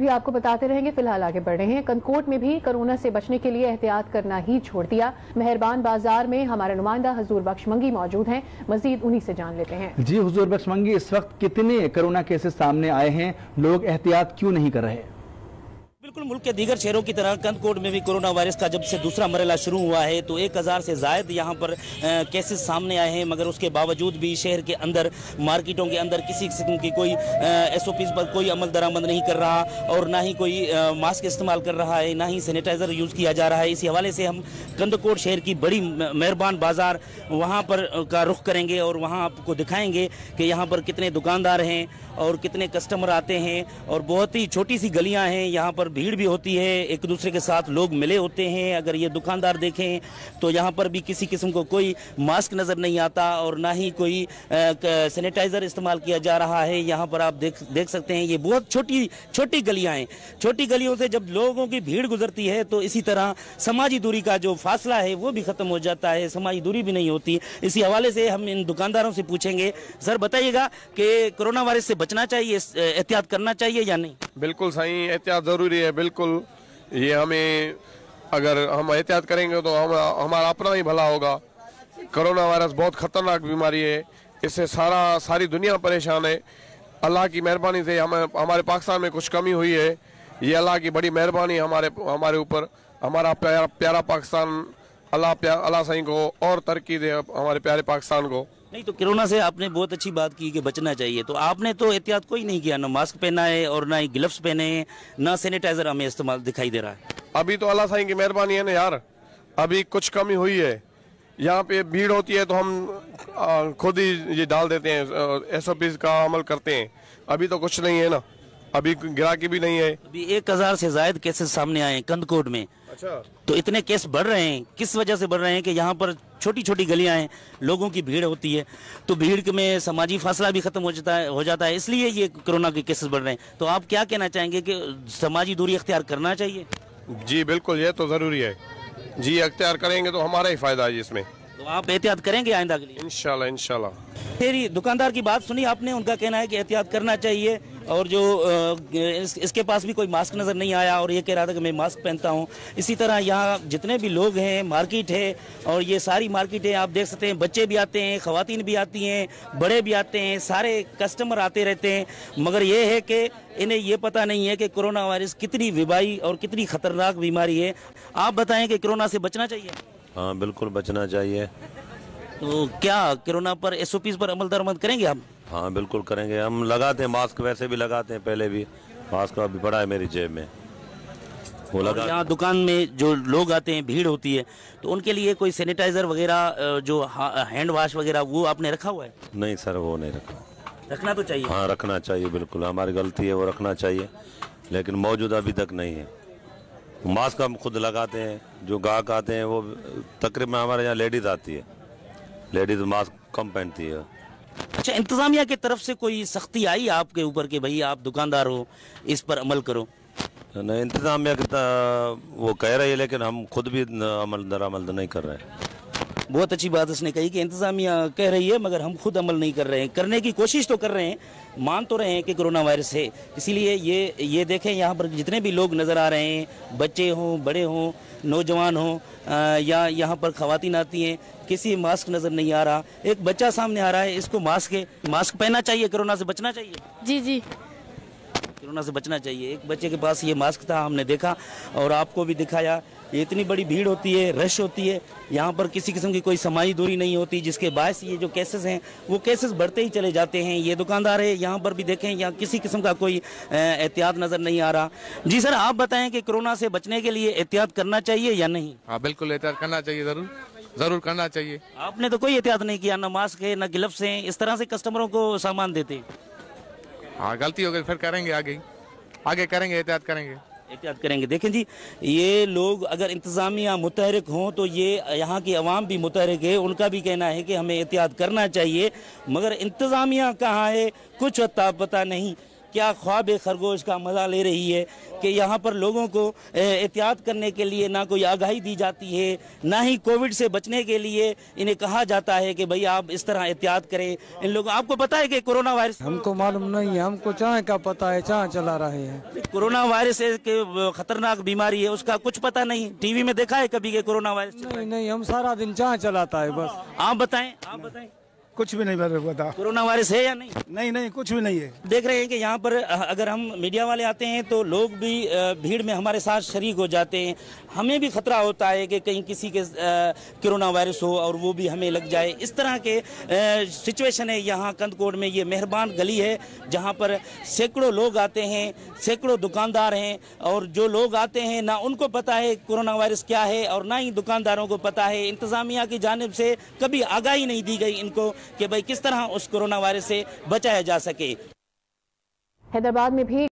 भी आपको बताते रहेंगे। फिलहाल आगे बढ़ रहे हैं। कनकोट में भी कोरोना से बचने के लिए एहतियात करना ही छोड़ दिया। मेहरबान बाजार में हमारे नुमाइंदा हुजूर बख्श मंगी मौजूद हैं, मजीद उन्हीं से जान लेते हैं। जी हुजूर बख्श मंगी, इस वक्त कितने कोरोना केसेस सामने आए हैं, लोग एहतियात क्यों नहीं कर रहे? बिल्कुल, मुल्क के दीगर शहरों की तरह कनकोट में भी कोरोना वायरस का जब से दूसरा मरहला शुरू हुआ है तो 1000 से ज़ायद यहाँ पर केसेस सामने आए हैं, मगर उसके बावजूद भी शहर के अंदर, मार्केटों के अंदर किसी किस्म की कोई SOPs पर कोई अमल दरामद नहीं कर रहा और ना ही कोई मास्क इस्तेमाल कर रहा है, ना ही सैनिटाइज़र यूज़ किया जा रहा है। इसी हवाले से हम कनकोट शहर की बड़ी मेहरबान बाज़ार वहाँ पर का रुख करेंगे और वहाँ आपको दिखाएंगे कि यहाँ पर कितने दुकानदार हैं और कितने कस्टमर आते हैं और बहुत ही छोटी सी गलियाँ हैं, यहाँ पर भीड़ भी होती है, एक दूसरे के साथ लोग मिले होते हैं। अगर ये दुकानदार देखें तो यहाँ पर भी किसी किस्म को कोई मास्क नज़र नहीं आता और ना ही कोई सैनिटाइज़र इस्तेमाल किया जा रहा है। यहाँ पर आप देख सकते हैं, ये बहुत छोटी छोटी गलियाँ हैं। छोटी गलियों से जब लोगों की भीड़ गुजरती है तो इसी तरह समाजी दूरी का जो फासला है वो भी ख़त्म हो जाता है, समाजी दूरी भी नहीं होती। इसी हवाले से हम इन दुकानदारों से पूछेंगे, सर बताइएगा कि कोरोना वायरस से बचना चाहिए, एहतियात करना चाहिए या नहीं? बिल्कुल सही, एहतियात ज़रूरी है। बिल्कुल ये हमें, अगर हम एहतियात करेंगे तो हमारा अपना ही भला होगा। कोरोना वायरस बहुत ख़तरनाक बीमारी है, इससे सारी दुनिया परेशान है। अल्लाह की मेहरबानी से हमारे पाकिस्तान में कुछ कमी हुई है, ये अल्लाह की बड़ी मेहरबानी हमारे ऊपर। हमारा प्यारा पाकिस्तान, अल्लाह सही को और तरक्की दे हमारे प्यारे पाकिस्तान को। नहीं तो कोरोना से आपने बहुत अच्छी बात की कि बचना चाहिए, तो आपने तो एहतियात कोई नहीं किया, ना मास्क पहना है और ना ही ग्लव्स पहने हैं, ना सैनिटाइजर हमें इस्तेमाल दिखाई दे रहा है। अभी तो अल्लाह साईं की मेहरबानी है ना यार, अभी कुछ कमी हुई है। यहाँ पे भीड़ होती है तो हम खुद ही ये डाल देते हैं, SOPs का अमल करते हैं। अभी तो कुछ नहीं है ना, अभी गिराकी भी नहीं है। अभी 1000 से ज़ायद केसेस सामने आए हैं कनकोट में। अच्छा, तो इतने केस बढ़ रहे हैं, किस वजह से बढ़ रहे हैं कि यहाँ पर छोटी छोटी गलियां हैं, लोगों की भीड़ होती है, तो भीड़ में समाजी फासला भी खत्म हो जाता है, इसलिए ये कोरोना के केसेस बढ़ रहे हैं। तो आप क्या कहना चाहेंगे कि समाजी दूरी अख्तियार करना चाहिए? जी बिल्कुल, ये तो ज़रूरी है जी, अख्तियार करेंगे तो हमारा ही फायदा है इसमें। तो आप एहतियात करेंगे आइंदा के लिए? इंशाल्लाह इंशाल्लाह। फिर दुकानदार की बात सुनी आपने, उनका कहना है कि एहतियात करना चाहिए और जो इसके पास भी कोई मास्क नज़र नहीं आया और ये कह रहा था कि मैं मास्क पहनता हूँ। इसी तरह यहाँ जितने भी लोग हैं, मार्केट है और ये सारी मार्केट है, आप देख सकते हैं बच्चे भी आते हैं, ख़वातीन भी आती हैं, बड़े भी आते हैं, सारे कस्टमर आते रहते हैं, मगर ये है कि इन्हें ये पता नहीं है कि कोरोना वायरस कितनी वबाई और कितनी ख़तरनाक बीमारी है। आप बताएं कि कोरोना से बचना चाहिए? हाँ बिल्कुल बचना चाहिए। तो क्या कोरोना पर SOPs पर अमल दरामद करेंगे आप? हाँ बिल्कुल करेंगे, हम लगाते हैं मास्क, वैसे भी लगाते हैं, पहले भी मास्क अभी पड़ा है मेरी जेब में, वो लगा। यहाँ दुकान में जो लोग आते हैं, भीड़ होती है, तो उनके लिए कोई सैनिटाइजर वगैरह, जो हैंड वॉश वगैरह, वो आपने रखा हुआ है? नहीं सर, वो नहीं रखा। रखना तो चाहिए। हाँ रखना चाहिए, बिल्कुल हमारी गलती है, वो रखना चाहिए, लेकिन मौजूद अभी तक नहीं है। मास्क हम खुद लगाते हैं, जो गाहक आते हैं वो तकरीबन, हमारे यहाँ लेडीज आती है, लेडीज मास्क कम पहनती है। अच्छा, इंतजामिया की तरफ से कोई सख्ती आई आपके ऊपर कि भाई आप दुकानदार हो, इस पर अमल करो? नहीं, इंतजामिया वो कह रही है, लेकिन हम खुद भी अमल दरामद नहीं कर रहे हैं। बहुत अच्छी बात उसने कही कि इंतजामिया कह रही है मगर हम खुद अमल नहीं कर रहे हैं। करने की कोशिश तो कर रहे हैं, मान तो रहे हैं कि कोरोना वायरस है, इसीलिए ये देखें यहाँ पर जितने भी लोग नज़र आ रहे हैं, बच्चे हों, बड़े हों, नौजवान हों, या यहाँ पर ख़वातीन आती हैं, किसी मास्क नज़र नहीं आ रहा। एक बच्चा सामने आ रहा है, इसको मास्क पहनना चाहिए, कोरोना से बचना चाहिए। जी जी, कोरोना से बचना चाहिए। एक बच्चे के पास ये मास्क था, हमने देखा और आपको भी दिखाया। ये इतनी बड़ी भीड़ होती है, रश होती है, यहाँ पर किसी किस्म की कोई समाजी दूरी नहीं होती, जिसके बायस ये जो केसेस हैं वो केसेस बढ़ते ही चले जाते हैं। ये दुकानदार है, यहाँ पर भी देखें, यहाँ किसी किस्म का कोई एहतियात नज़र नहीं आ रहा। जी सर, आप बताएं कि कोरोना से बचने के लिए एहतियात करना चाहिए या नहीं? हाँ बिल्कुल एहतियात करना चाहिए, ज़रूर करना चाहिए। आपने तो कोई एहतियात नहीं किया, ना मास्क है, ना ग्लव्स हैं, इस तरह से कस्टमरों को सामान देते। हाँ गलती हो गई, फिर करेंगे, आगे करेंगे, एहतियात करेंगे। देखें जी, ये लोग अगर इंतज़ामिया मुतहरिक हों तो ये यहाँ की अवाम भी मुतहरिक है, उनका भी कहना है कि हमें एहतियात करना चाहिए, मगर इंतज़ामिया कहाँ है कुछ पता नहीं। क्या ख्वाब खरगोश का मजा ले रही है कि यहाँ पर लोगों को एहतियात करने के लिए ना कोई आगाही दी जाती है, ना ही कोविड से बचने के लिए इन्हें कहा जाता है कि भाई आप इस तरह एहतियात करें। इन लोगों आपको पता है कि कोरोना वायरस, हमको मालूम नहीं है, हमको चाहे का पता है, चाहे चला रहे हैं। कोरोना वायरस के खतरनाक बीमारी है, उसका कुछ पता नहीं। टीवी में देखा है कभी के कोरोना वायरस? नहीं, हम सारा दिन चाहे चलाता है बस। आप बताएं, आप बताएं। कुछ भी नहीं पता कोरोना वायरस है या नहीं? नहीं, कुछ भी नहीं है। देख रहे हैं कि यहाँ पर अगर हम मीडिया वाले आते हैं तो लोग भी भीड़ में हमारे साथ शरीक हो जाते हैं। हमें भी खतरा होता है कि कहीं किसी के कोरोना वायरस हो और वो भी हमें लग जाए। इस तरह के सिचुएशन है यहाँ कंदकोट में। ये मेहरबान गली है जहाँ पर सैकड़ों लोग आते हैं, सैकड़ों दुकानदार हैं, और जो लोग आते हैं ना उनको पता है कोरोना वायरस क्या है और ना ही दुकानदारों को पता है। इंतजामिया की जानिब से कभी आगाही नहीं दी गई इनको कि भाई किस तरह उस कोरोना वायरस से बचाया जा सके। हैदराबाद में भी